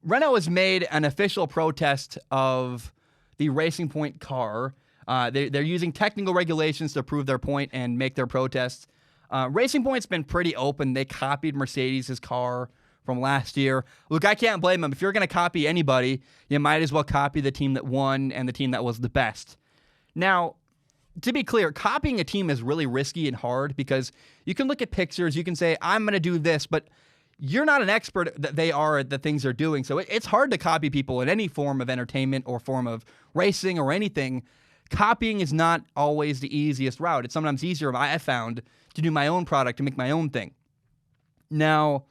Renault has made an official protest of the Racing Point car. They're using technical regulations to prove their point and make their protests. Racing Point's been pretty open. They copied Mercedes' car from last year. Look, I can't blame them. If you're going to copy anybody, you might as well copy the team that won and the team that was the best. Now, to be clear, copying a team is really risky and hard because you can look at pictures, you can say, I'm going to do this, but you're not an expert that they are at the things they're doing. So it's hard to copy people in any form of entertainment or form of racing or anything. Copying is not always the easiest route. It's sometimes easier, I have found, to do my own product, to make my own thing. Now,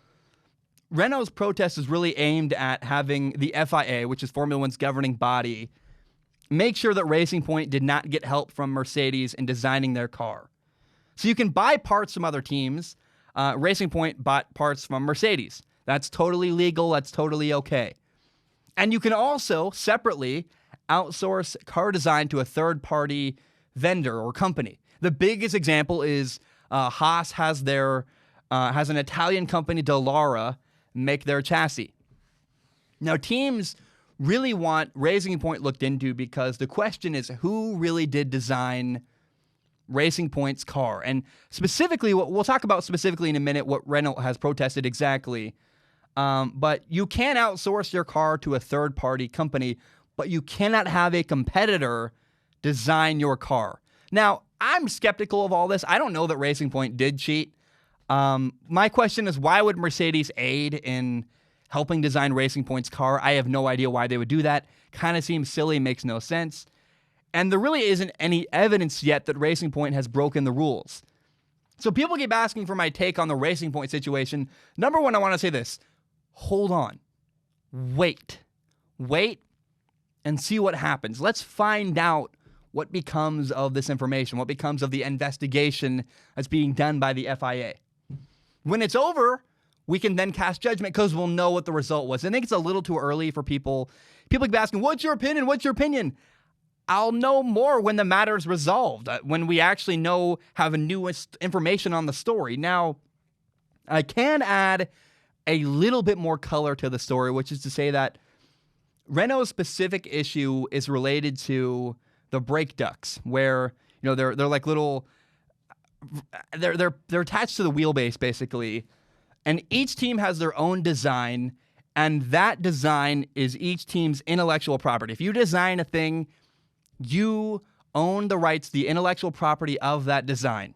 Renault's protest is really aimed at having the FIA, which is Formula One's governing body, make sure that Racing Point did not get help from Mercedes in designing their car. So you can buy parts from other teams. Racing Point bought parts from Mercedes. That's totally legal. That's totally okay. And you can also separately outsource car design to a third-party vendor or company. The biggest example is Haas has an Italian company, Dallara, make their chassis. Now, teams really want Racing Point looked into because the question is who really did design Racing Point's car? And specifically, we'll talk about specifically in a minute what Renault has protested exactly. But you can outsource your car to a third-party company, but you cannot have a competitor design your car. Now, I'm skeptical of all this. I don't know that Racing Point did cheat. My question is, why would Mercedes aid in helping design Racing Point's car? I have no idea why they would do that. Kind of seems silly, makes no sense. And there really isn't any evidence yet that Racing Point has broken the rules. So people keep asking for my take on the Racing Point situation. Number one, I want to say this. Hold on. Wait and see what happens. Let's find out what becomes of this information, what becomes of the investigation that's being done by the FIA. When it's over, we can then cast judgment because we'll know what the result was. I think it's a little too early for people. People keep asking, what's your opinion? What's your opinion? I'll know more when the matter's resolved, when we actually have a newest information on the story. Now, I can add a little bit more color to the story, which is to say that Renault's specific issue is related to the brake ducts, where they're like little, they're attached to the wheelbase basically, and each team has their own design, and that design is each team's intellectual property. If you design a thing, you own the rights, the intellectual property of that design.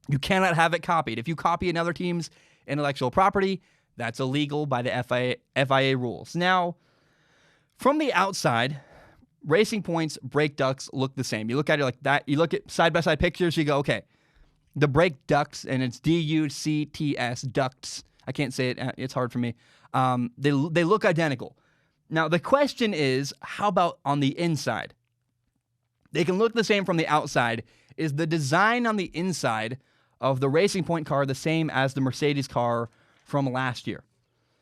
You cannot have it copied. If you copy another team's intellectual property, that's illegal by the FIA rules. Now, from the outside, Racing Point's brake ducts look the same. You look at it like that. You look at side-by-side pictures, you go, okay, the brake ducts, and it's D-U-C-T-S, ducts. I can't say it. It's hard for me. They look identical. Now, the question is, how about on the inside? They can look the same from the outside. Is the design on the inside of the Racing Point car the same as the Mercedes car from last year?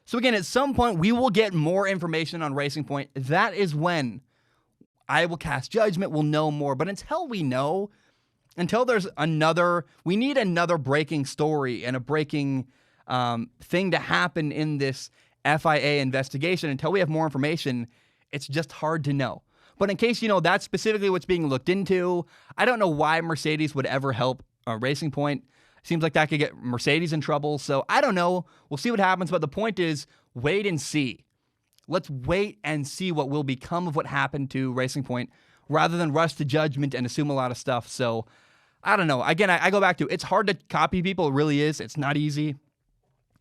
So again, at some point, we will get more information on Racing Point. That is when I will cast judgment. We'll know more. But until we know, until there's we need another breaking story and a breaking thing to happen in this FIA investigation. Until we have more information, it's just hard to know. But in case you know, that's specifically what's being looked into. I don't know why Mercedes would ever help Racing Point. Seems like that could get Mercedes in trouble. So I don't know. We'll see what happens. But the point is, wait and see. Let's wait and see what will become of what happened to Racing Point rather than rush to judgment and assume a lot of stuff. So I don't know. Again, I go back to, it's hard to copy people. It really is. It's not easy.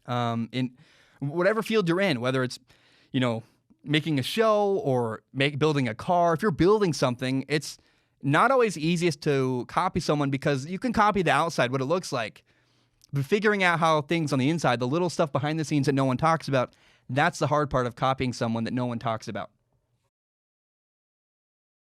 In whatever field you're in, whether it's, making a show or building a car. If you're building something, it's not always easiest to copy someone because you can copy the outside, what it looks like. But figuring out how things on the inside, the little stuff behind the scenes that no one talks about, that's the hard part of copying someone that no one talks about.